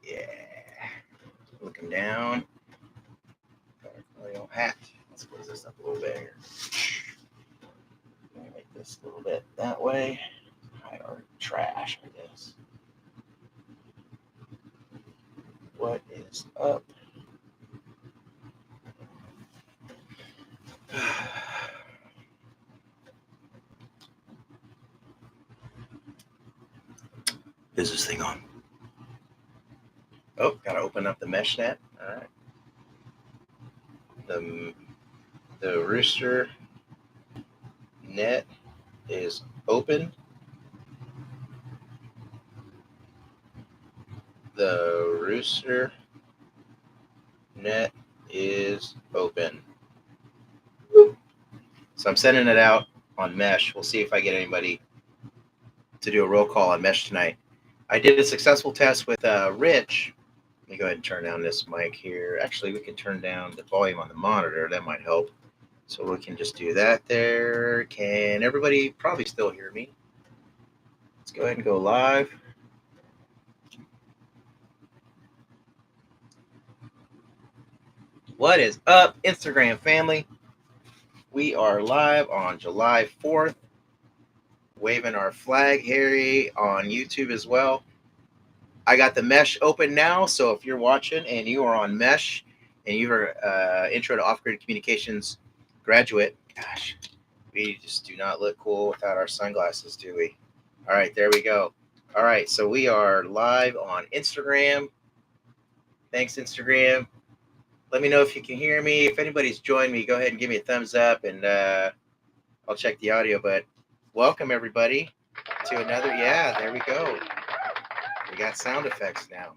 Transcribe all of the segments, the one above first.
Yeah. Looking down. Hat. Let's close this up a little bit here. Make this a little bit that way. Or trash, I guess. What is up? Is this thing on? Oh, gotta open up the mesh net. All right. The Rooster net is open. The Rooster net is open. So I'm sending it out on Mesh. We'll see if I get anybody to do a roll call on Mesh tonight. I did a successful test with Rich. Let me go ahead and turn down this mic here. Actually, we can turn down the volume on the monitor. That might help. So we can just do that there. Can everybody probably still hear me? Let's go ahead and go live. What is up, Instagram family? We are live on July 4th. Waving our flag, Harry, on YouTube as well. I got the Mesh open now, so if you're watching and you are on Mesh and you're Intro to Off-Grid Communications graduate, gosh, we just do not look cool without our sunglasses, do we? All right, there we go. All right, so we are live on Instagram. Thanks, Instagram. Let me know if you can hear me. If anybody's joined me, go ahead and give me a thumbs up, and I'll check the audio. But welcome, everybody, to another. Yeah, there we go. We got sound effects now,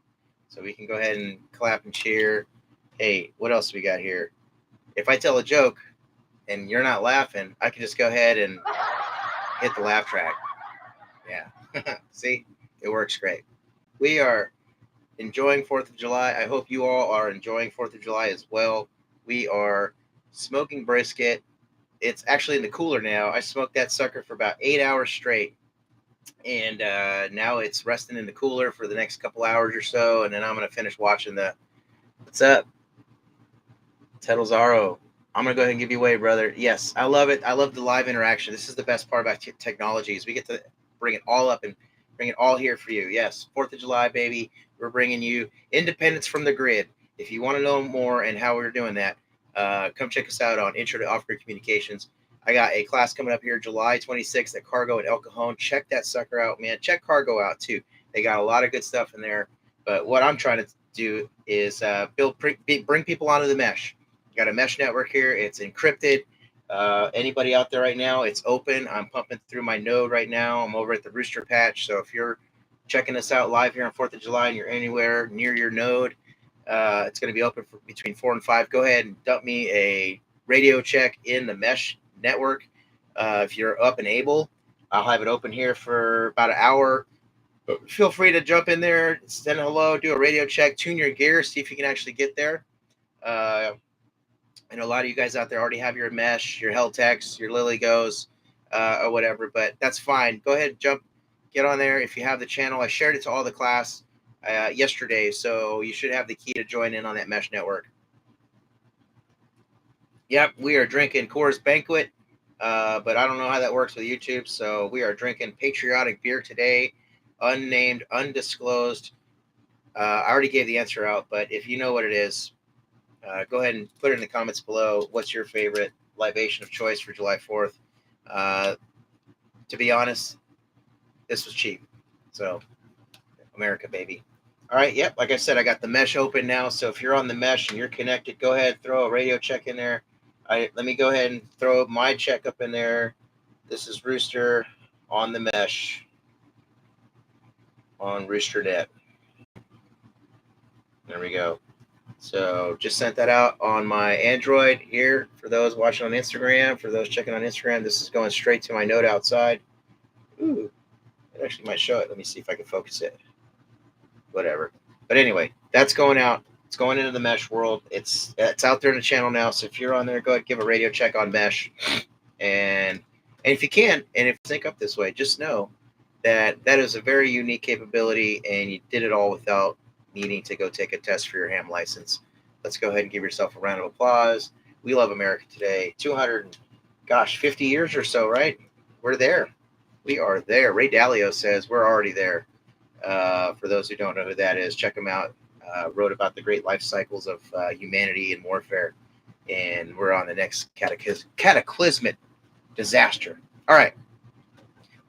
so we can go ahead and clap and cheer. Hey, what else we got here? If I tell a joke and you're not laughing, I can just go ahead and hit the laugh track. Yeah, see, it works great. We are enjoying 4th of July. I hope you all are enjoying 4th of July as well. We are smoking brisket. It's actually in the cooler now. I smoked that sucker for about 8 hours straight. And now it's resting in the cooler for the next couple hours or so. And then I'm going to finish watching the... What's up? Tedelzaro. I'm going to go ahead and give you away, brother. Yes, I love it. I love the live interaction. This is the best part about technology is we get to bring it all up and bring it all here for you. Yes, 4th of July, baby. We're bringing you independence from the grid. If you want to know more and how we're doing that, come check us out on Intro to Off-Grid Communications. I got a class coming up here July 26th at Cargo in El Cajon. Check that sucker out, man. Check Cargo out, too. They got a lot of good stuff in there. But what I'm trying to do is bring people onto the mesh. Got a mesh network here. It's encrypted. Anybody out there right now, it's open. I'm pumping through my node right now. I'm over at the Rooster patch. So if you're checking us out live here on 4th of July and you're anywhere near your node, it's going to be open for between 4 and 5. Go ahead and dump me a radio check in the mesh network. If you're up and able, I'll have it open here for about an hour. But feel free to jump in there, send a hello, do a radio check, tune your gear, see if you can actually get there. I know a lot of you guys out there already have your mesh, your Helltex, your Lily Goes, or whatever, but that's fine. Go ahead, get on there. If you have the channel, I shared it to all the class yesterday, so you should have the key to join in on that mesh network. Yep, we are drinking Coors Banquet, but I don't know how that works with YouTube, so we are drinking patriotic beer today, unnamed, undisclosed. I already gave the answer out, but if you know what it is, go ahead and put it in the comments below. What's your favorite libation of choice for July 4th? To be honest, this was cheap. So, America, baby. All right, yep, like I said, I got the mesh open now. So if you're on the mesh and you're connected, go ahead, throw a radio check in there. Let me go ahead and throw my check up in there. This is Rooster on the mesh on RoosterNet. There we go. So just sent that out on my Android here for those watching on Instagram. For those checking on Instagram, this is going straight to my node outside. Ooh, it actually might show it. Let me see if I can focus it. Whatever. But anyway, that's going out. It's going into the mesh world. It's out there in the channel now. So if you're on there, go ahead, give a radio check on mesh. And if you can, and if you sync up this way, just know that is a very unique capability, and you did it all without needing to go take a test for your ham license. Let's go ahead and give yourself a round of applause. We love America today. 50 years or so, right? We're there. We are there. Ray Dalio says we're already there. For those who don't know who that is, check him out. Wrote about the great life cycles of humanity and warfare. And we're on the next cataclysmic disaster. All right.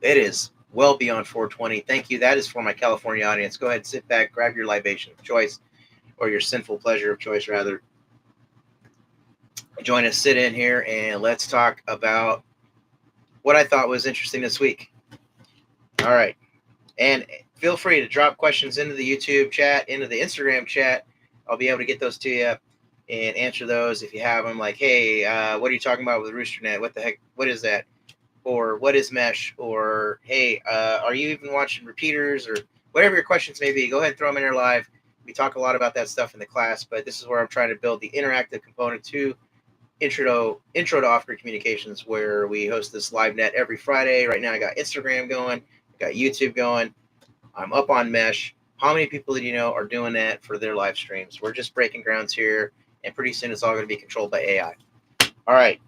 It is well beyond 420. Thank you. That is for my California audience. Go ahead, sit back, grab your libation of choice, or your sinful pleasure of choice, rather. Join us, sit in here, and let's talk about what I thought was interesting this week. All right. And feel free to drop questions into the YouTube chat, into the Instagram chat. I'll be able to get those to you and answer those if you have them. Like, hey, what are you talking about with RoosterNet? What the heck? What is that? Or what is mesh? Or, hey, are you even watching repeaters? Or whatever your questions may be, go ahead and throw them in there live. We talk a lot about that stuff in the class, but this is where I'm trying to build the interactive component to intro to off-grid communications, where we host this live net every Friday. Right now I got Instagram going, I got YouTube going, I'm up on mesh. How many people do you know are doing that for their live streams? We're just breaking grounds here, and pretty soon it's all going to be controlled by AI. All right,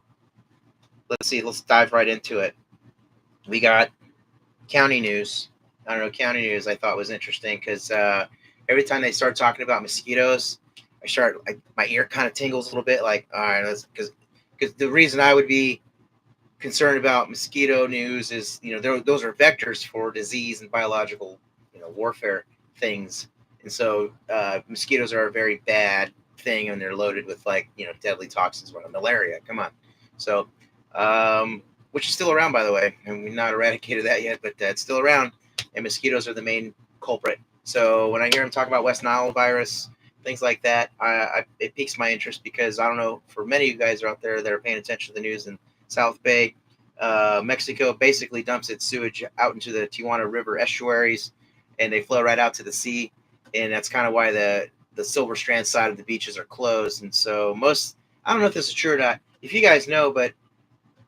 let's see, let's dive right into it. We got county news. I don't know, county news I thought was interesting because every time they start talking about mosquitoes, my ear kind of tingles a little bit. Like, all right, because the reason I would be concerned about mosquito news is, those are vectors for disease and biological, warfare things, and so mosquitoes are a very bad thing, and they're loaded with deadly toxins, malaria. Come on, so. Which is still around, by the way, and we've not eradicated that yet, but it's still around, and mosquitoes are the main culprit. So when I hear them talk about West Nile virus, things like that, it piques my interest, because I don't know, for many of you guys out there that are paying attention to the news in South Bay, Mexico basically dumps its sewage out into the Tijuana River estuaries, and they flow right out to the sea, and that's kind of why the Silver Strand side of the beaches are closed. And so I don't know if this is true or not. If you guys know, but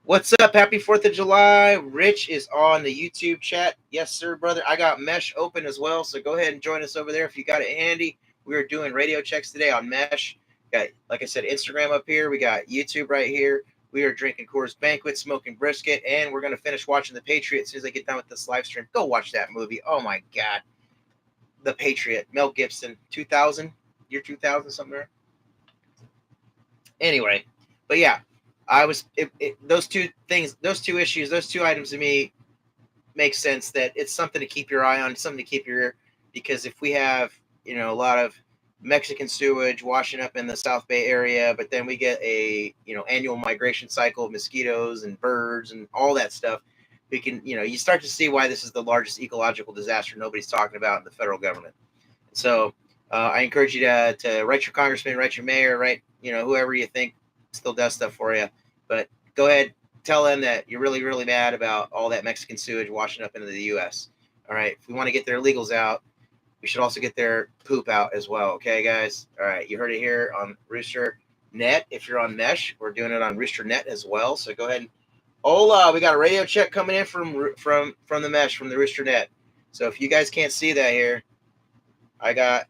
what's up? Happy 4th of July. Rich is on the YouTube chat. Yes, sir, brother. I got Mesh open as well, so go ahead and join us over there if you got it handy. We are doing radio checks today on Mesh. Got, like I said, Instagram up here. We got YouTube right here. We are drinking Coors Banquet, smoking brisket, and we're going to finish watching The Patriot as soon as I get done with this live stream. Go watch that movie. Oh, my God. The Patriot. Mel Gibson. 2000? Year 2000, somewhere. Anyway, but yeah. Those two issues, those two items to me make sense, that it's something to keep your eye on, something to keep your ear, because if we have, a lot of Mexican sewage washing up in the South Bay area, but then we get a, annual migration cycle of mosquitoes and birds and all that stuff, we can, you start to see why this is the largest ecological disaster nobody's talking about in the federal government. So I encourage you to write your congressman, write your mayor, write, whoever you think still does stuff for you. But go ahead, tell them that you're really, really mad about all that Mexican sewage washing up into the U.S. All right. If we want to get their illegals out, we should also get their poop out as well. Okay, guys? All right. You heard it here on Rooster Net. If you're on Mesh, we're doing it on Rooster Net as well. So go ahead and hola, we got a radio check coming in from the Mesh, from the Rooster Net. So if you guys can't see that here, I got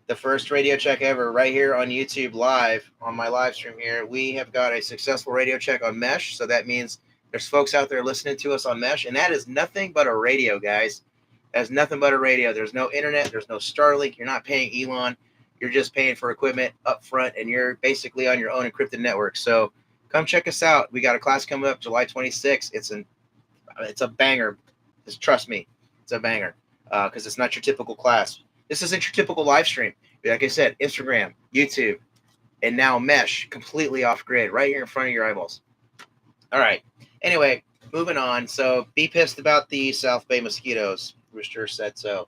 the first radio check ever right here on YouTube live on my live stream here. We have got a successful radio check on Mesh. So that means there's folks out there listening to us on Mesh, and that is nothing but a radio, guys. That's nothing but a radio. There's no internet. There's no Starlink. You're not paying Elon. You're just paying for equipment up front, and you're basically on your own encrypted network. So come check us out. We got a class coming up July 26th. It's a banger. Just trust me, it's a banger, because it's not your typical class. This isn't your typical live stream. Like I said, Instagram, YouTube, and now Mesh, completely off grid, right here in front of your eyeballs. All right. Anyway, moving on. So be pissed about the South Bay mosquitoes. Rooster said so.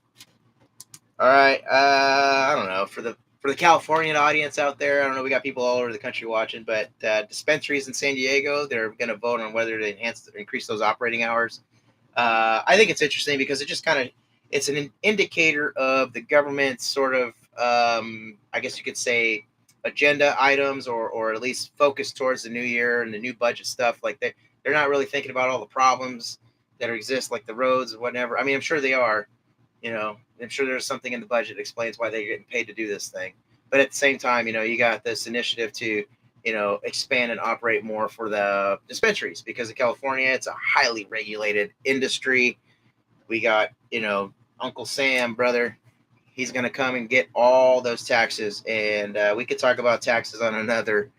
All right. I don't know. For the Californian audience out there, I don't know. We got people all over the country watching, but dispensaries in San Diego, they're going to vote on whether to increase those operating hours. I think it's interesting because it just it's an indicator of the government's sort of, I guess you could say, agenda items, or at least focus towards the new year and the new budget stuff. Like they're not really thinking about all the problems that exist, like the roads and whatever. I mean, I'm sure they are, I'm sure there's something in the budget that explains why they're getting paid to do this thing. But at the same time, you got this initiative to, expand and operate more for the dispensaries because in California, it's a highly regulated industry. We got, Uncle Sam, brother. He's going to come and get all those taxes. And we could talk about taxes on another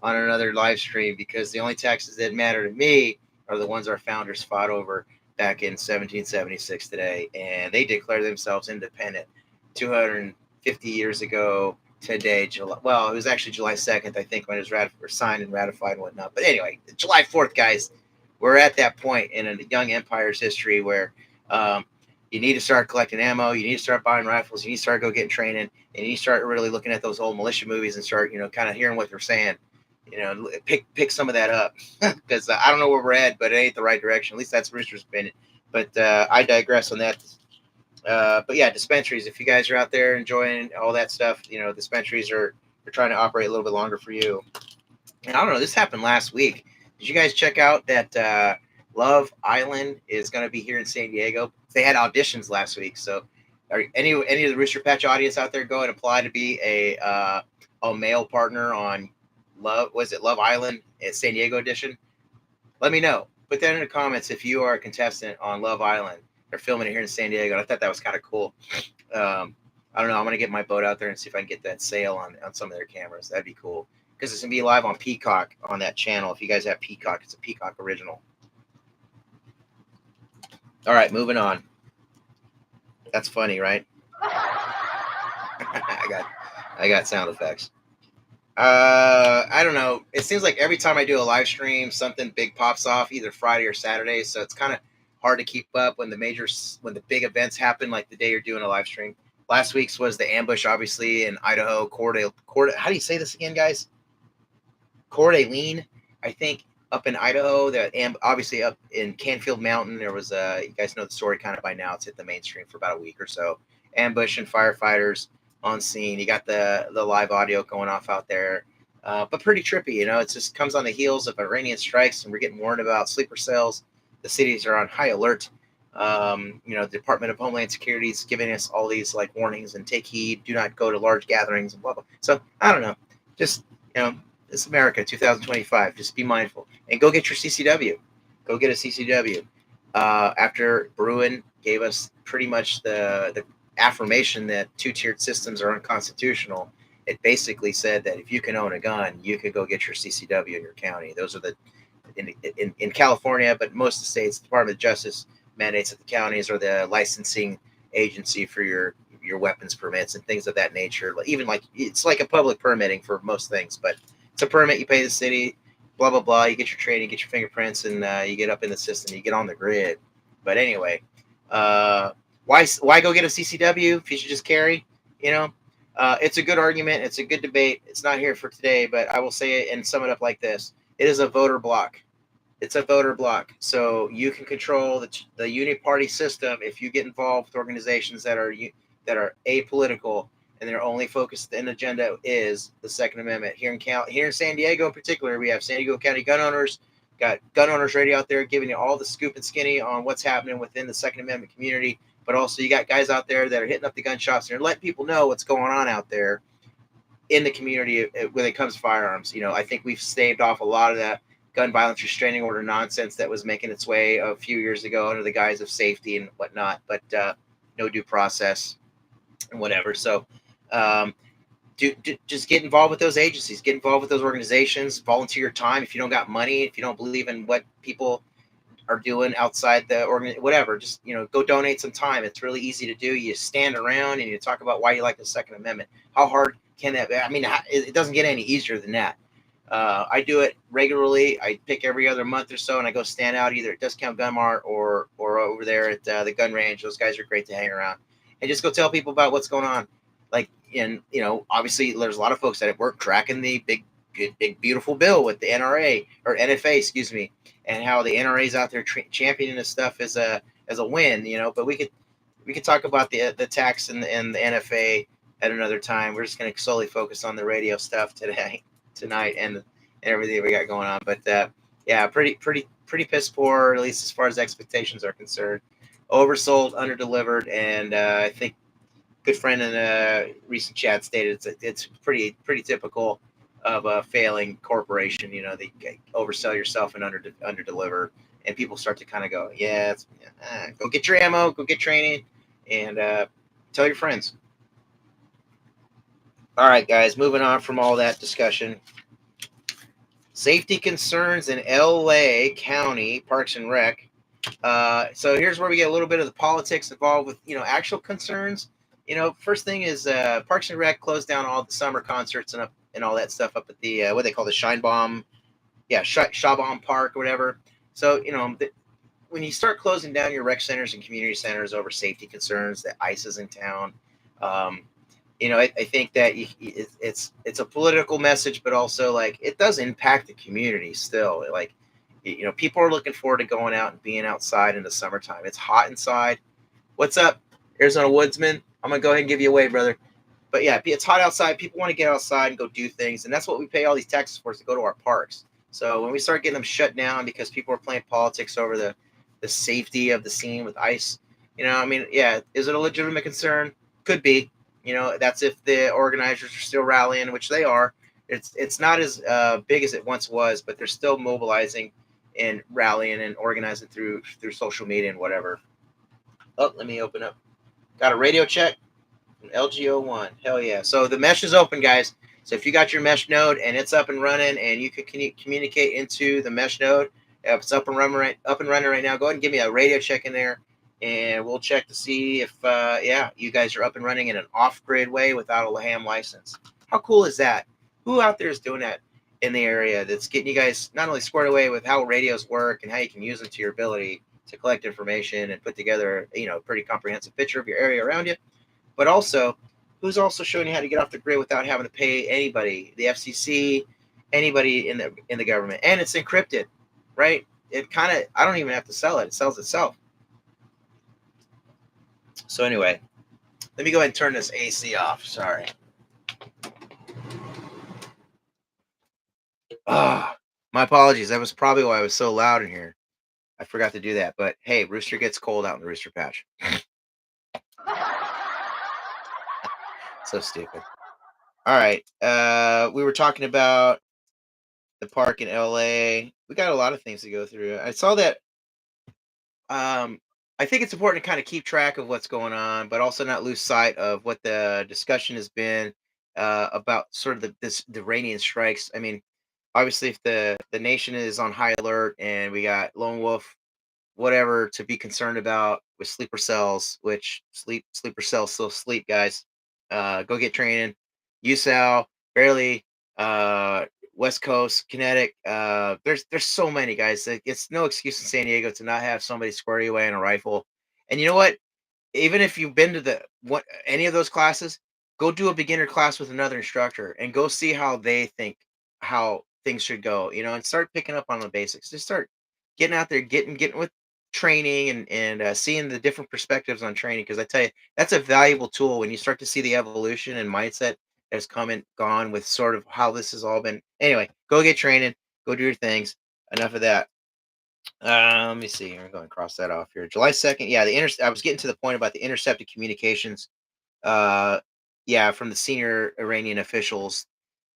live stream because the only taxes that matter to me are the ones our founders fought over back in 1776 today. And they declared themselves independent 250 years ago today. Well, it was actually July 2nd, I think, when it was signed and ratified and whatnot. But anyway, July 4th, guys, we're at that point in a young empire's history where um, you need to start collecting ammo. You need to start buying rifles. You need to start getting training, and you need to start really looking at those old militia movies and start, kind of hearing what they're saying. Pick some of that up because I don't know where we're at, but it ain't the right direction. At least that's Rooster's opinion. But I digress on that. But yeah, dispensaries. If you guys are out there enjoying all that stuff, dispensaries are trying to operate a little bit longer for you. And I don't know. This happened last week. Did you guys check out that Love Island is going to be here in San Diego? They had auditions last week, so are any of the Rooster Patch audience out there go and apply to be a male partner on Love Island at San Diego edition? Let me know. Put that in the comments if you are a contestant on Love Island. They're filming it here in San Diego, and I thought that was kind of cool. I don't know. I'm gonna get my boat out there and see if I can get that sail on some of their cameras. That'd be cool because it's gonna be live on Peacock on that channel. If you guys have Peacock, it's a Peacock original. All right, moving on. That's funny, right? I got sound effects. I don't know. It seems like every time I do a live stream, something big pops off, either Friday or Saturday. So it's kind of hard to keep up when the big events happen, like the day you're doing a live stream. Last week's was the ambush, obviously, in Idaho. How do you say this again, guys? Coeur d'Alene, I think, up in Idaho. Obviously up in Canfield Mountain, there was you guys know the story kind of by now. It's hit the mainstream for about a week or so. Ambush and firefighters on scene. You got the live audio going off out there, but pretty trippy. It just comes on the heels of Iranian strikes, and we're getting warned about sleeper cells. The cities are on high alert. The Department of Homeland Security is giving us all these like warnings and take heed, do not go to large gatherings and blah blah. So I don't know, just it's America 2025. Just be mindful and go get your CCW. Go get a CCW. After Bruin gave us pretty much the affirmation that two-tiered systems are unconstitutional, it basically said that if you can own a gun, you could go get your CCW in your county. Those are in California, but most of the states, the Department of Justice mandates that the counties are the licensing agency for your weapons permits and things of that nature. Even like it's like a public permitting for most things, but it's a permit. You pay the city, blah blah blah. You get your training, get your fingerprints, and you get up in the system. You get on the grid. But anyway, why go get a CCW if you should just carry? It's a good argument. It's a good debate. It's not here for today, but I will say it and sum it up like this: it is a voter block. It's a voter block. So you can control the uniparty system if you get involved with organizations that are apolitical and their only focus and agenda is the Second Amendment. Here in San Diego in particular, we have San Diego County gun owners. Got gun owners radio out there giving you all the scoop and skinny on what's happening within the Second Amendment community. But also you got guys out there that are hitting up the gun shops and letting people know what's going on out there in the community when it comes to firearms. I think we've staved off a lot of that gun violence restraining order nonsense that was making its way a few years ago under the guise of safety and whatnot, but no due process and whatever. So just get involved with those agencies, get involved with those organizations, volunteer your time. If you don't got money, if you don't believe in what people are doing outside the organ, whatever, just go donate some time. It's really easy to do. You stand around and you talk about why you like the Second Amendment. How hard can that be? I mean, it doesn't get any easier than that. I do it regularly. I pick every other month or so, and I go stand out either at Discount Gun Mart or over there at the gun range. Those guys are great to hang around, and just go tell people about what's going on. Like, obviously, there's a lot of folks that work tracking the big beautiful bill with the NRA or NFA, excuse me, and how the NRA is out there championing this stuff as a win. But we could talk about the tax and the NFA at another time. We're just going to solely focus on the radio stuff tonight and everything we got going on. But yeah, pretty piss poor, at least as far as expectations are concerned. Oversold, underdelivered, and I think good friend in a recent chat stated it's pretty typical of a failing corporation. You know, they oversell yourself and under deliver, and people start to kind of go, yeah, go get your ammo, go get training, and tell your friends. All right, guys, moving on from all that discussion. Safety concerns in LA County Parks and Rec. So here's where we get a little bit of the politics involved with, actual concerns. First thing is Parks and Rec closed down all the summer concerts and all that stuff up at the what they call the Shine Bomb, Shawbomb Park or whatever. So when you start closing down your rec centers and community centers over safety concerns, that ICE is in town. Um, I think that it's a political message, but also like it does impact the community still. Like, people are looking forward to going out and being outside in the summertime. It's hot inside. What's up, Arizona Woodsman? I'm gonna go ahead and give you away, brother. But yeah, it's hot outside. People want to get outside and go do things, and that's what we pay all these taxes for, is to go to our parks. So when we start getting them shut down because people are playing politics over the safety of the scene with ICE, I mean, yeah, is it a legitimate concern? Could be. That's if the organizers are still rallying, which they are. It's not as big as it once was, but they're still mobilizing and rallying and organizing through social media and whatever. Oh, let me open up. Got a radio check from LGO1. Hell yeah. So the mesh is open, guys. So if you got your mesh node and it's up and running and you can communicate into the mesh node, if it's up and running right now, go ahead and give me a radio check in there, and we'll check to see if you guys are up and running in an off-grid way without a ham license. How cool is that? Who out there is doing that in the area that's getting you guys not only squared away with how radios work and how you can use them to your ability to collect information and put together a pretty comprehensive picture of your area around you, but also who's also showing you how to get off the grid without having to pay anybody, the FCC, anybody in the government, and it's encrypted, right? It kind of, I don't even have to sell it; it sells itself. So anyway, let me go ahead and turn this AC off. Sorry. My apologies. That was probably why I was so loud in here. I forgot to do that. But hey, Rooster gets cold out in the Rooster patch. So stupid. All right. We were talking about the park in LA. We got a lot of things to go through. I saw that. I think it's important to kind of keep track of what's going on, but also not lose sight of what the discussion has been about sort of the Iranian strikes. I mean, obviously, if the nation is on high alert and we got lone wolf whatever to be concerned about with sleeper cells, which sleeper cells still sleep, guys. Go get training. USAL, barely, uh, West Coast, Kinetic. There's so many guys. It's no excuse in San Diego to not have somebody square you away in a rifle. And you know what? Even if you've been to any of those classes, go do a beginner class with another instructor and go see how they think how things should go, and start picking up on the basics. Just start getting out there, getting with training and seeing the different perspectives on training. Because I tell you, that's a valuable tool when you start to see the evolution and mindset that's come and gone with sort of how this has all been. Anyway, go get training, go do your things. Enough of that. Let me see. I'm going to cross that off here. July 2nd. Yeah, I was getting to the point about the intercepted communications. Uh, yeah, from the senior Iranian officials.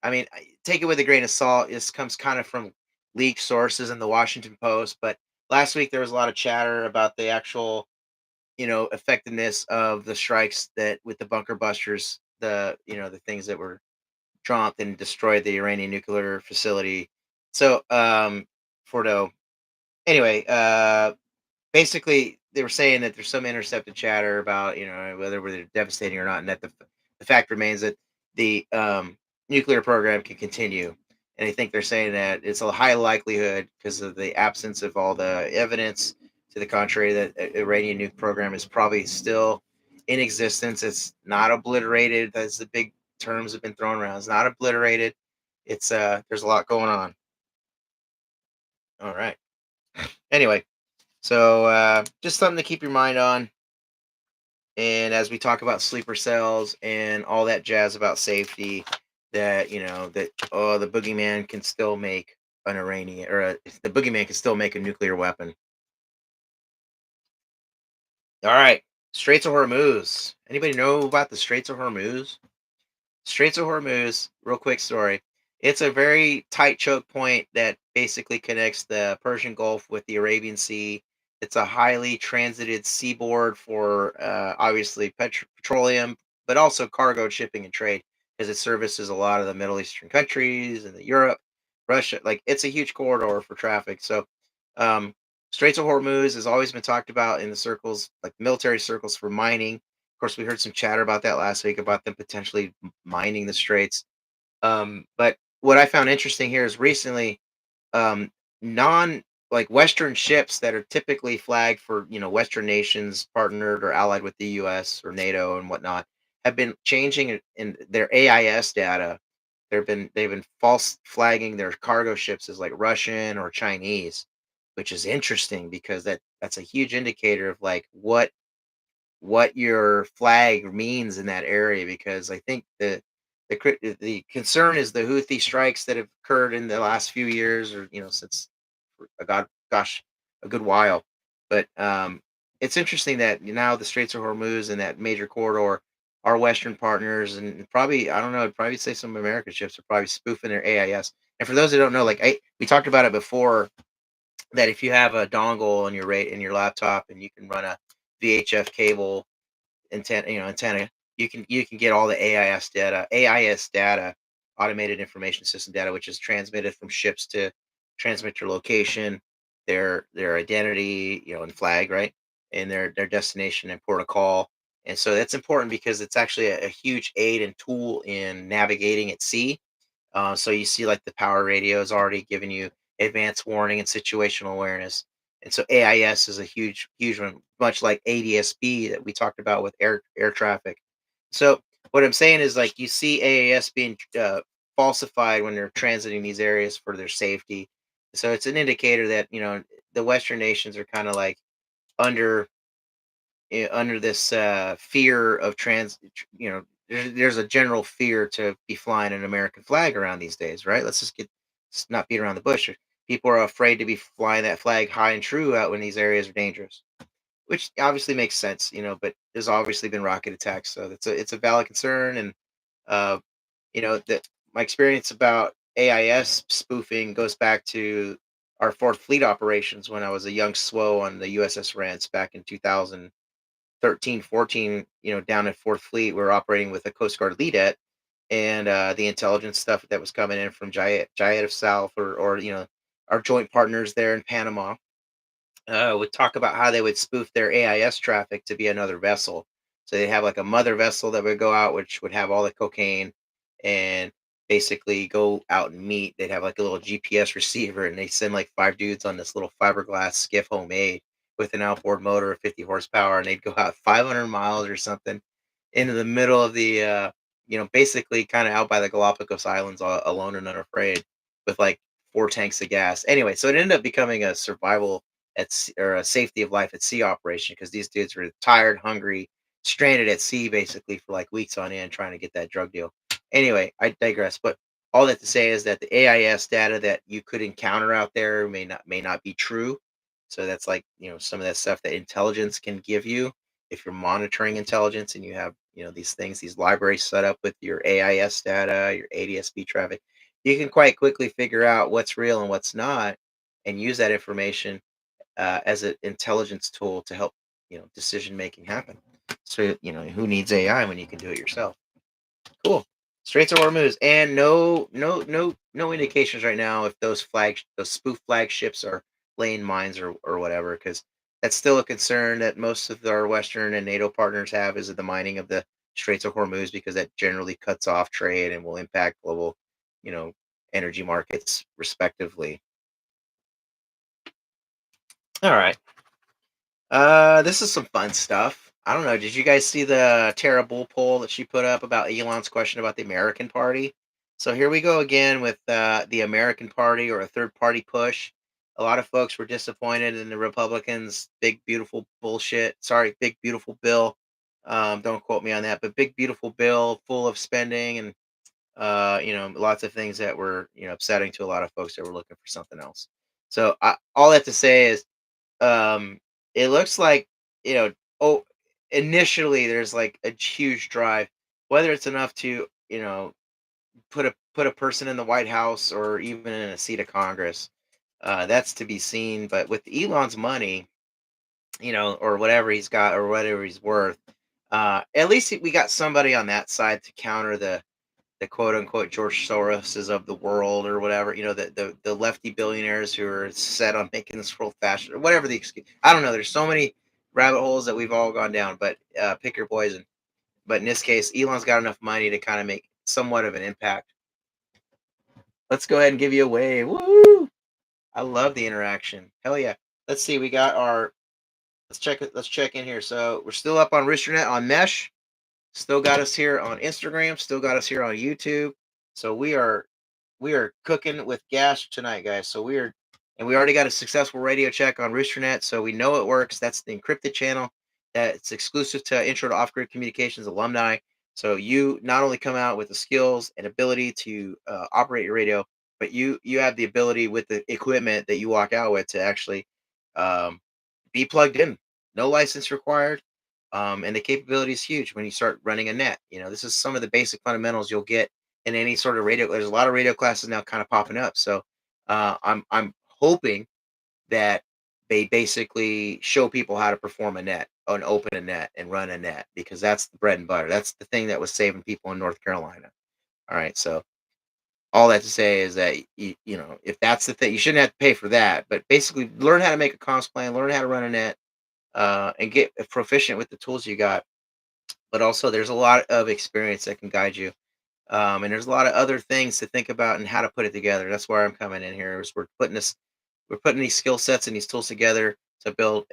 I mean, take it with a grain of salt. This comes kind of from leaked sources in the Washington Post. But last week there was a lot of chatter about the actual, effectiveness of the strikes that with the bunker busters, the things that were dropped and destroyed the Iranian nuclear facility. So, Fordo. Anyway, basically they were saying that there's some intercepted chatter about whether they're devastating or not, and that the fact remains that the nuclear program can continue. And I think they're saying that it's a high likelihood because of the absence of all the evidence to the contrary that Iranian nuke program is probably still in existence. It's not obliterated. That's the big terms have been thrown around. It's not obliterated. It's there's a lot going on. All right. Anyway, so just something to keep your mind on. And as we talk about sleeper cells and all that jazz about safety, that the boogeyman can still make an Iranian the boogeyman can still make a nuclear weapon. All right. Straits of Hormuz. Anybody know about the Straits of Hormuz? Straits of Hormuz, real quick story. It's a very tight choke point that basically connects the Persian Gulf with the Arabian Sea. It's a highly transited seaboard for obviously petroleum, but also cargo shipping and trade because it services a lot of the Middle Eastern countries and the Europe, Russia. Like it's a huge corridor for traffic. So, um, Straits of Hormuz has always been talked about in the circles, like military circles, for mining. Of course, we heard some chatter about that last week about them potentially mining the straits. But what I found interesting here is recently, um, non like Western ships that are typically flagged for Western nations partnered or allied with the U.S. or NATO and whatnot have been changing in their AIS data. They've been false flagging their cargo ships as like Russian or Chinese, which is interesting because that's a huge indicator of like what your flag means in that area because I think the concern is the Houthi strikes that have occurred in the last few years or since a gosh a good while. But it's interesting that now the Straits of Hormuz and that major corridor are Western partners and probably I don't know I'd probably say some American ships are probably spoofing their AIS. And for those that don't know, like we talked about it before that if you have a dongle on your rate in your laptop and you can run a VHF cable antenna, you can get all the AIS data, automated information system data, which is transmitted from ships to transmit your location, their identity, and flag, right, and their destination and protocol. And so that's important because it's actually a huge aid and tool in navigating at sea. So you see, like the power radio is already giving you advanced warning and situational awareness. And so AIS is a huge, huge one, much like ADSB that we talked about with air traffic. So what I'm saying is, like, you see AAS being falsified when they're transiting these areas for their safety. So it's an indicator that the Western nations are kind of like under under this fear of there's a general fear to be flying an American flag around these days, right? Let's not beat around the bush. People are afraid to be flying that flag high and true out when these areas are dangerous, which obviously makes sense, but there's obviously been rocket attacks, so it's a valid concern. And uh that my experience about AIS spoofing goes back to our fourth fleet operations when I was a young SWO on the USS Rance back in 2013, 14, down at Fourth Fleet. We were operating with a Coast Guard leadette, and the intelligence stuff that was coming in from Jayet of South, or our joint partners there in Panama, would talk about how they would spoof their AIS traffic to be another vessel. So they have like a mother vessel that would go out, which would have all the cocaine, and basically go out and meet. They'd have like a little GPS receiver, and they send like five dudes on this little fiberglass skiff, homemade, with an outboard motor of 50 horsepower, and they'd go out 500 miles or something into the middle of the, basically kind of out by the Galapagos Islands, alone and unafraid, with like four tanks of gas. Anyway, so it ended up becoming a survival at sea, or a safety of life at sea operation because these dudes were tired, hungry, stranded at sea basically for like weeks on end trying to get that drug deal. Anyway, I digress. But all that to say is that the AIS data that you could encounter out there may not be true. So that's like some of that stuff that intelligence can give you if you're monitoring intelligence and you have these libraries set up with your AIS data, your ADSB traffic. You can quite quickly figure out what's real and what's not, and use that information as an intelligence tool to help decision making happen. So who needs AI when you can do it yourself? Cool. Straits of Hormuz, and no indications right now if those spoof flagships are laying mines or whatever, because that's still a concern that most of our Western and NATO partners have, is the mining of the Straits of Hormuz, because that generally cuts off trade and will impact global, you know, energy markets respectively. All right. This is some fun stuff. I don't know. Did you guys see the Tara Bull poll that she put up about Elon's question about the American Party? So here we go again with the American Party, or a third party push. A lot of folks were disappointed in the Republicans' big beautiful bullshit. Sorry, big beautiful bill. Don't quote me on that, but big beautiful bill full of spending and lots of things that were upsetting to a lot of folks that were looking for something else. So all that to say is, um, it looks like, you know, oh, initially there's like a huge drive, whether it's enough to put a person in the White House or even in a seat of Congress. That's to be seen. But with Elon's money, or whatever he's got or whatever he's worth, at least we got somebody on that side to counter the quote unquote George Soroses of the world or whatever, the lefty billionaires who are set on making this world faster or whatever the excuse. I don't know. There's so many rabbit holes that we've all gone down, but pick your poison. But in this case, Elon's got enough money to kind of make somewhat of an impact. Let's go ahead and give you a wave. Woo! I love the interaction. Hell yeah. Let's see. We got our. Let's check it. Let's check in here. So we're still up on Roosternet on Mesh. Still got us here on Instagram. Still got us here on YouTube. So we are cooking with gas tonight, guys. And we already got a successful radio check on Roosternet, so we know it works. That's the encrypted channel that's exclusive to Intro to Off Grid Communications alumni. So you not only come out with the skills and ability to operate your radio, but you have the ability with the equipment that you walk out with to actually um, be plugged in. No license required. And the capability is huge when you start running a net. This is some of the basic fundamentals you'll get in any sort of radio. There's a lot of radio classes now kind of popping up. So I'm hoping that they basically show people how to perform a net, and open a net, and run a net, because that's the bread and butter. That's the thing that was saving people in North Carolina. All right, so all that to say is that if that's the thing, you shouldn't have to pay for that. But basically, learn how to make a comms plan, learn how to run a net, and get proficient with the tools you got. But also, there's a lot of experience that can guide you. And there's a lot of other things to think about and how to put it together. That's where I'm coming in here. Is we're putting these skill sets and these tools together to build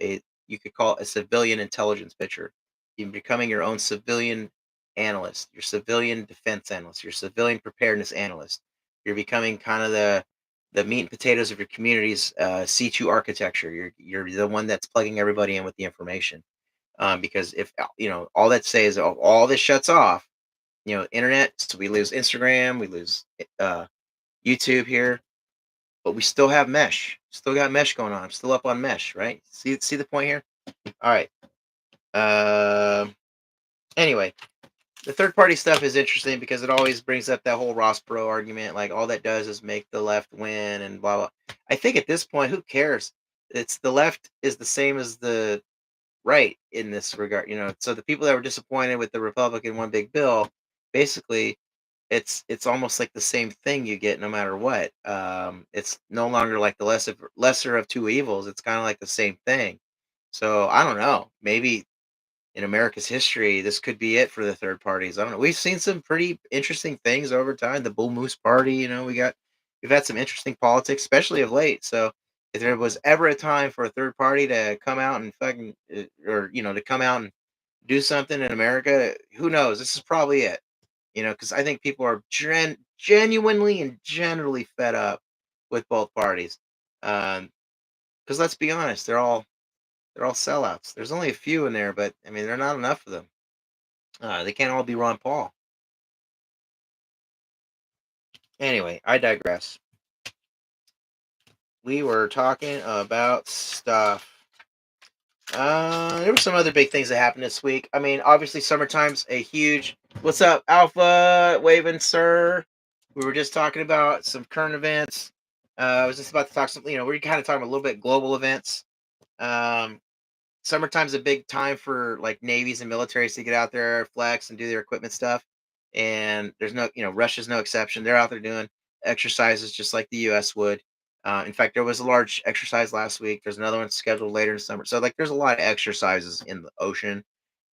you could call it a civilian intelligence picture. You're becoming your own civilian analyst, your civilian defense analyst, your civilian preparedness analyst. You're becoming kind of the meat and potatoes of your community's C2 architecture. You're the one that's plugging everybody in with the information. Because if all that say is all this shuts off, internet, so we lose Instagram, we lose uh, YouTube here, but we still have mesh. Still got mesh going on. I'm still up on mesh, right? See the point here? All right. Anyway, the third party stuff is interesting because it always brings up that whole Ross Perot argument. Like, all that does is make the left win and blah blah. I think at this point, who cares? It's the left is the same as the right in this regard. So the people that were disappointed with the Republican one big bill, basically it's almost like the same thing you get no matter what. It's no longer like the lesser of two evils. It's kind of like the same thing. So I don't know. Maybe in America's history, this could be it for the third parties. I don't know. We've seen some pretty interesting things over time. The Bull Moose Party, we've had some interesting politics, especially of late. So if there was ever a time for a third party to come out and fucking, or to come out and do something in America, who knows? This is probably it. Because I think people are genuinely and generally fed up with both parties. Because let's be honest, they're all sellouts. There's only a few in there, but I mean, there are not enough of them. They can't all be Ron Paul. Anyway, I digress. We were talking about stuff. There were some other big things that happened this week. I mean, obviously, summertime's a huge. What's up, Alpha Waving Sir? We were just talking about some current events. I was just about to talk something. We're kind of talking about a little bit global events. Um, Summertime's a big time for like navies and militaries to get out there, flex, and do their equipment stuff. And there's Russia's no exception. They're out there doing exercises just like the U.S. would. In fact, there was a large exercise last week. There's another one scheduled later in summer. So like, there's a lot of exercises in the ocean,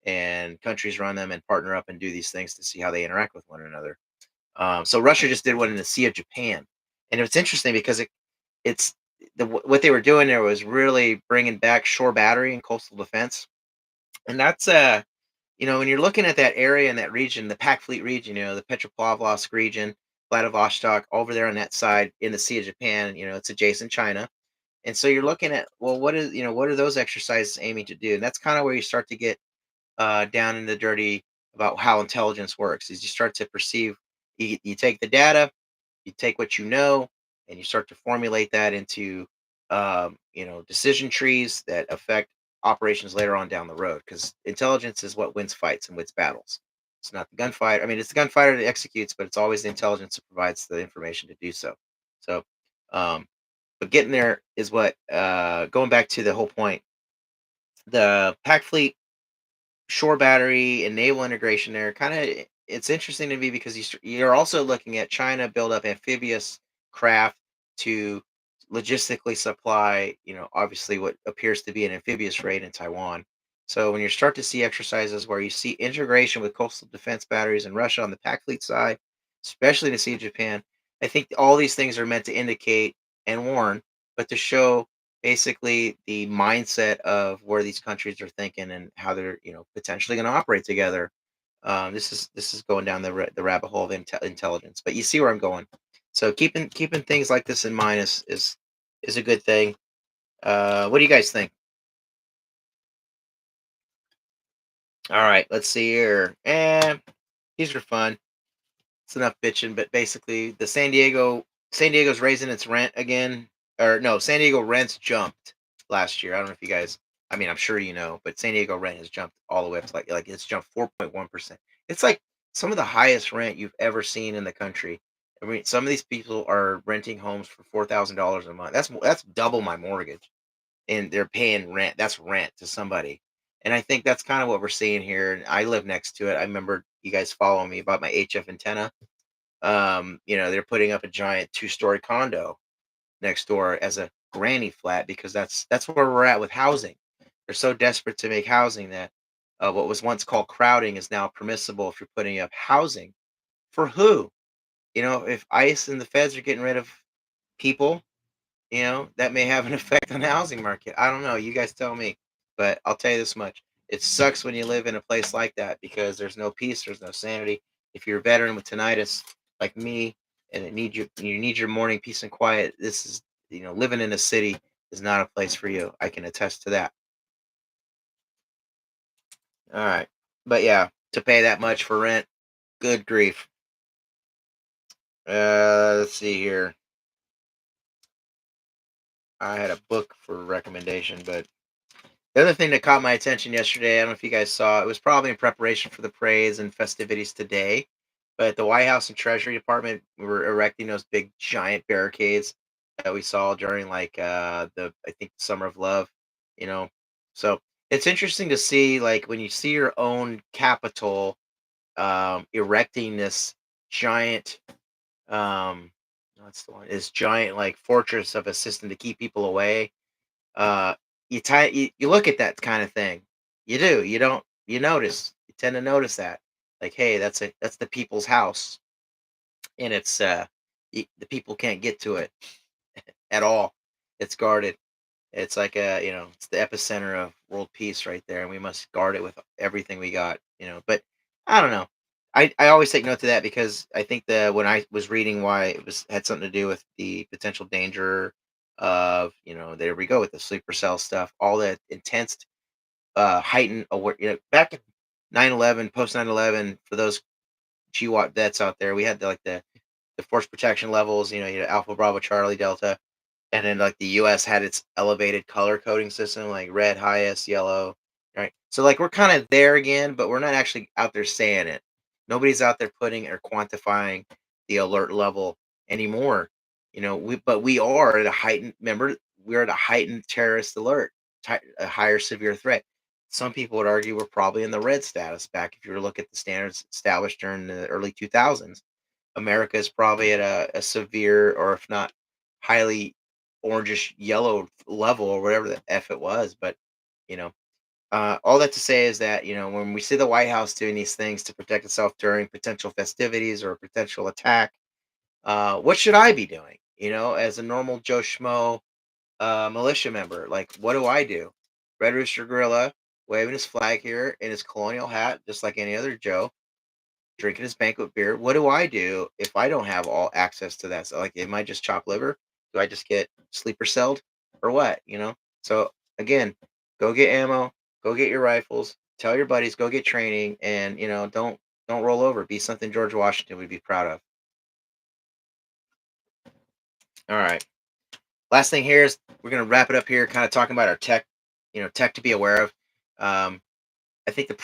and countries run them and partner up and do these things to see how they interact with one another. So Russia just did one in the Sea of Japan, and it's interesting because it's what they were doing there was really bringing back shore battery and coastal defense, and that's when you're looking at that area and that region, the Pac Fleet region, the Petropavlovsk region, Vladivostok, over there on that side in the Sea of Japan, it's adjacent China, and so you're looking at, well, what are those exercises aiming to do? And that's kind of where you start to get down in the dirty about how intelligence works. Is you start to perceive, you take the data, you take what you know, and you start to formulate that into decision trees that affect operations later on down the road, because intelligence is what wins fights and wins battles. It's not the gunfighter. I mean, it's the gunfighter that executes, but it's always the intelligence that provides the information to do so. So, um, but getting there is what going back to the whole point. The pack fleet shore battery and naval integration there kind of, it's interesting to me because you're also looking at China build up amphibious craft to logistically supply, obviously what appears to be an amphibious raid in Taiwan. So when you start to see exercises where you see integration with coastal defense batteries in Russia on the pack fleet side, especially to see Japan, I think all these things are meant to indicate and warn, but to show basically the mindset of where these countries are thinking and how they're potentially going to operate together. This is going down the rabbit hole of intelligence, but you see where I'm going. So keeping things like this in mind is a good thing. What do you guys think? All right, let's see here. And these are fun. It's enough bitching, but basically, the San Diego's raising its rent again, or no, San Diego rents jumped last year. I don't know if you guys, I mean, I'm sure you know, but San Diego rent has jumped all the way up to like it's jumped 4.1%. It's like some of the highest rent you've ever seen in the country. I mean, some of these people are renting homes for $4,000 a month. That's double my mortgage, and they're paying rent. That's rent to somebody. And I think that's kind of what we're seeing here. And I live next to it. I remember you guys following me about my HF antenna. They're putting up a giant two-story condo next door as a granny flat because that's where we're at with housing. They're so desperate to make housing that what was once called crowding is now permissible if you're putting up housing. For who? If ICE and the feds are getting rid of people, that may have an effect on the housing market. I don't know. You guys tell me. But I'll tell you this much. It sucks when you live in a place like that because there's no peace, there's no sanity. If you're a veteran with tinnitus like me and you need your morning peace and quiet, this is living in a city is not a place for you. I can attest to that. All right. But yeah, to pay that much for rent, good grief. Let's see here. I had a book for recommendation, but the other thing that caught my attention yesterday, I don't know if you guys saw, it was probably in preparation for the parades and festivities today, but the White House and Treasury Department were erecting those big giant barricades that we saw during like the I think Summer of Love, you know. So it's interesting to see like when you see your own capital erecting this giant what's the one? This giant like fortress of a system to keep people away. uh, you look at that kind of thing. You do. You don't. You notice. You tend to notice that. Like, hey, that's the people's house, and it's the people can't get to it at all. It's guarded. It's like it's the epicenter of world peace right there, and we must guard it with everything we got. But I don't know. I always take note to that because I think that when I was reading why it was had something to do with the potential danger of there we go with the sleeper cell stuff, all that intense heightened aware. Back in 9/11, post 9/11, for those GWAT vets out there, we had the force protection levels. You had Alpha Bravo Charlie Delta, and then like the US had its elevated color coding system, like red highest, yellow, right? So like we're kind of there again, but we're not actually out there saying it. Nobody's out there putting or quantifying the alert level anymore. But we are at a heightened, remember, we're at a heightened terrorist alert, a higher severe threat. Some people would argue we're probably in the red status back if you were to look at the standards established during the early 2000s. America is probably at a severe, or if not highly orangish yellow level, or whatever the f it was. But you know, all that to say is that when we see the White House doing these things to protect itself during potential festivities or a potential attack, what should I be doing? As a normal Joe Schmo militia member, like what do I do? Red Rooster Gorilla waving his flag here in his colonial hat, just like any other Joe drinking his banquet beer. What do I do if I don't have all access to that? So, like, am I just chopped liver? Do I just get sleeper celled or what? So again, go get ammo, go get your rifles, tell your buddies, go get training, and don't roll over. Be something George Washington would be proud of. All right. Last thing here is we're gonna wrap it up here, kind of talking about our tech. tech to be aware of. Um, I think one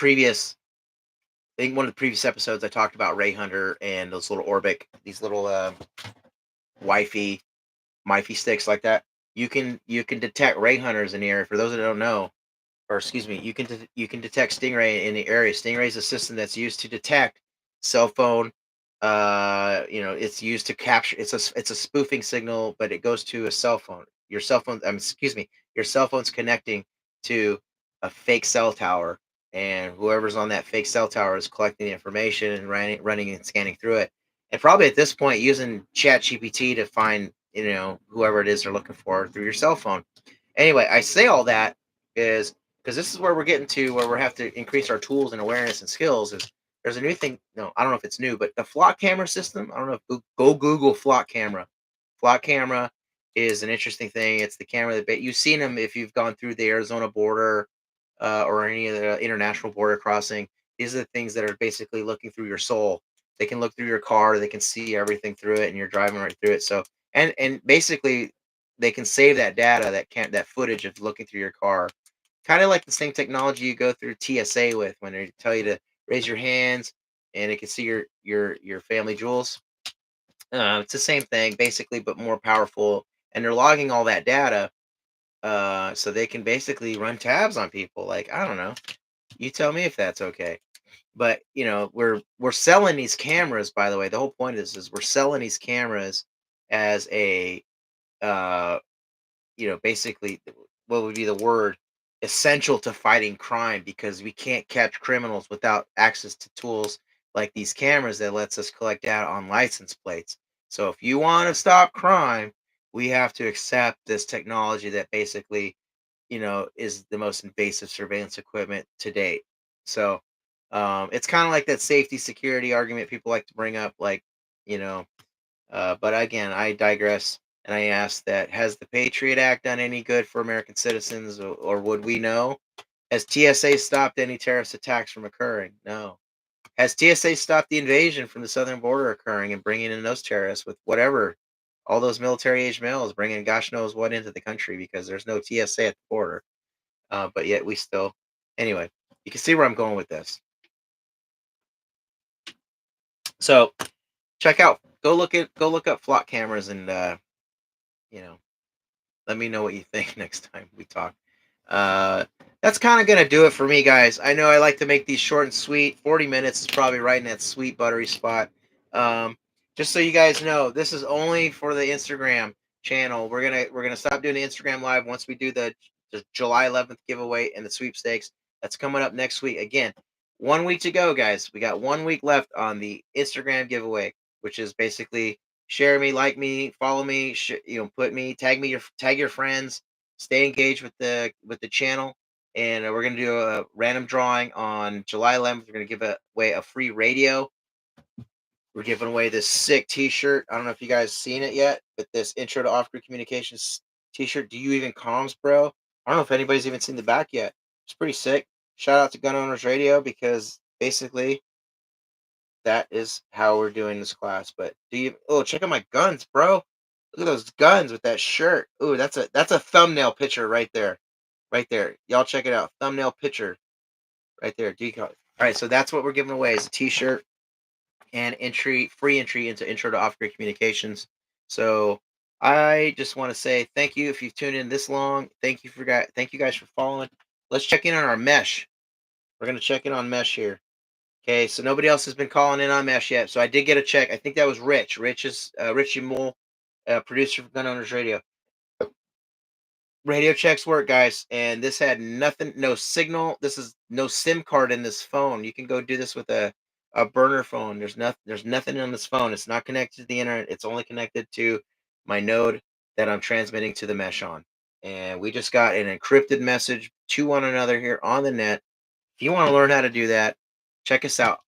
of the previous episodes I talked about Ray Hunter and those little Orbic, these little Wi-Fi MiFi sticks like that. You can detect Ray Hunters in the area. For those that don't know, or excuse me, you can detect Stingray in the area. Stingray is a system that's used to detect cell phone. It's used to capture. It's a spoofing signal, but it goes to a cell phone. Your cell phone. Excuse me. Your cell phone's connecting to a fake cell tower, and whoever's on that fake cell tower is collecting the information and running and scanning through it. And probably at this point, using Chat GPT to find whoever it is they're looking for through your cell phone. Anyway, I say all that is because this is where we're getting to where we have to increase our tools and awareness and skills. Is there's a new thing? No, I don't know if it's new, but the flock camera system. I don't know if go Google flock camera. Flock camera is an interesting thing. It's the camera that you've seen them if you've gone through the Arizona border or any of the international border crossing. These are the things that are basically looking through your soul. They can look through your car. They can see everything through it, and you're driving right through it. So and basically they can save that data, that footage of looking through your car, kind of like the same technology you go through TSA with when they tell you to raise your hands and it can see your family jewels. It's the same thing basically, but more powerful, and they're logging all that data, so they can basically run tabs on people. Like, I don't know, you tell me if that's okay. But we're selling these cameras. By the way, the whole point is we're selling these cameras as a uh basically, what would be the word? Essential to fighting crime, because we can't catch criminals without access to tools like these cameras that lets us collect data on license plates. So if you want to stop crime, we have to accept this technology that basically, is the most invasive surveillance equipment to date. So it's kind of like that safety security argument people like to bring up, like, you know, but again, I digress, and I ask that: has the Patriot Act done any good for American citizens, or would we know? Has TSA stopped any terrorist attacks from occurring? No. Has TSA stopped the invasion from the southern border occurring and bringing in those terrorists with whatever, all those military age males bringing gosh knows what into the country because there's no TSA at the border? But yet we still. Anyway, you can see where I'm going with this. So check out, go look up flock cameras, and you know let me know what you think next time we talk. Uh, that's kind of going to do it for me, guys. I know I like to make these short and sweet. 40 minutes is probably right in that sweet, buttery spot. Um, just so you guys know, this is only for the Instagram channel. We're gonna stop doing the Instagram live once we do the July 11th giveaway and the sweepstakes. That's coming up next week. Again, 1 week to go, guys. We got 1 week left on the Instagram giveaway, which is basically share me, like me, follow me, put me, tag your friends, stay engaged with the channel, and we're gonna do a random drawing on July 11th. We're gonna give away a free radio. We're giving away this sick T-shirt. I don't know if you guys seen it yet, but this Intro to Off-Grid Communications T-shirt. Do you even comms, bro? I don't know if anybody's even seen the back yet. It's pretty sick. Shout out to Gun Owners Radio, because basically that is how we're doing this class. But check out my guns, bro. Look at those guns with that shirt. Ooh, that's a thumbnail picture right there. Right there. Y'all check it out. Thumbnail picture right there. Decal. All right, so that's what we're giving away is a t-shirt and free entry into Intro to Off-Grid Communications. So I just want to say thank you if you've tuned in this long. Thank you guys for following. Let's check in on our mesh. We're gonna check in on mesh here. Okay, so nobody else has been calling in on Mesh yet. So I did get a check. I think that was Rich. Richie Mole, producer for Gun Owners Radio. Radio checks work, guys, and this had nothing, no signal. This is no SIM card in this phone. You can go do this with a burner phone. There's nothing on this phone. It's not connected to the internet. It's only connected to my node that I'm transmitting to the mesh on. And we just got an encrypted message to one another here on the net. If you want to learn how to do that, check us out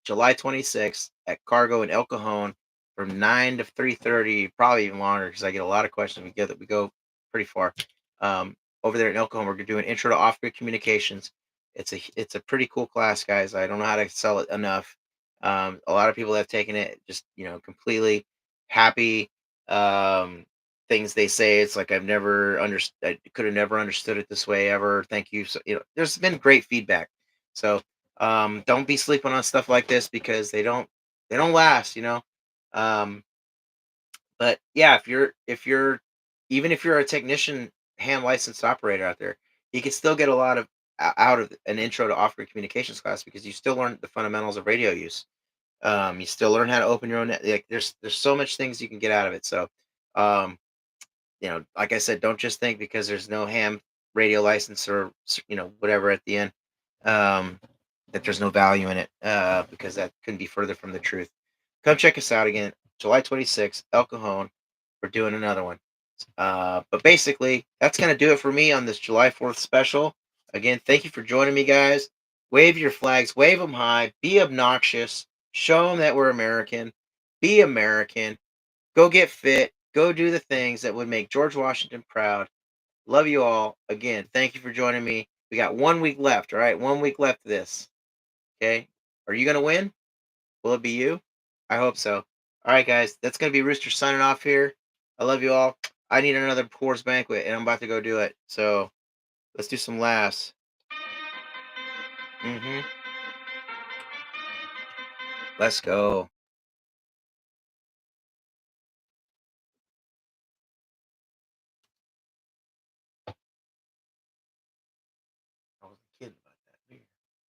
July 26th at Cargo in El Cajon from 9 to 3:30, probably even longer because I get a lot of questions. We go pretty far. Over there in El Cajon, we're doing Intro to Off-Grid Communications. It's a pretty cool class, guys. I don't know how to sell it enough. A lot of people have taken it just completely happy. things they say. It's like I've never understood. I could have never understood it this way ever. Thank you. So, there's been great feedback. So don't be sleeping on stuff like this because they don't last. Um, but yeah, if you're even if you're a technician, ham licensed operator out there, you can still get a lot of out of an intro to off-grid communications class because you still learn the fundamentals of radio use. You still learn how to open your own like there's so much things you can get out of it. So um, like I said, don't just think because there's no ham radio license or whatever at the end, um, that there's no value in it, because that couldn't be further from the truth. Come check us out again, July 26th, El Cajon. We're doing another one. But basically, that's gonna do it for me on this July 4th special. Again, thank you for joining me, guys. Wave your flags, wave them high, be obnoxious, show them that we're American, be American. Go get fit. Go do the things that would make George Washington proud. Love you all. Again, thank you for joining me. We got 1 week left. All right. 1 week left of this. Okay. Are you going to win? Will it be you? I hope so. All right, guys. That's going to be Rooster signing off here. I love you all. I need another Coors Banquet, and I'm about to go do it. So let's do some laughs. Let's go.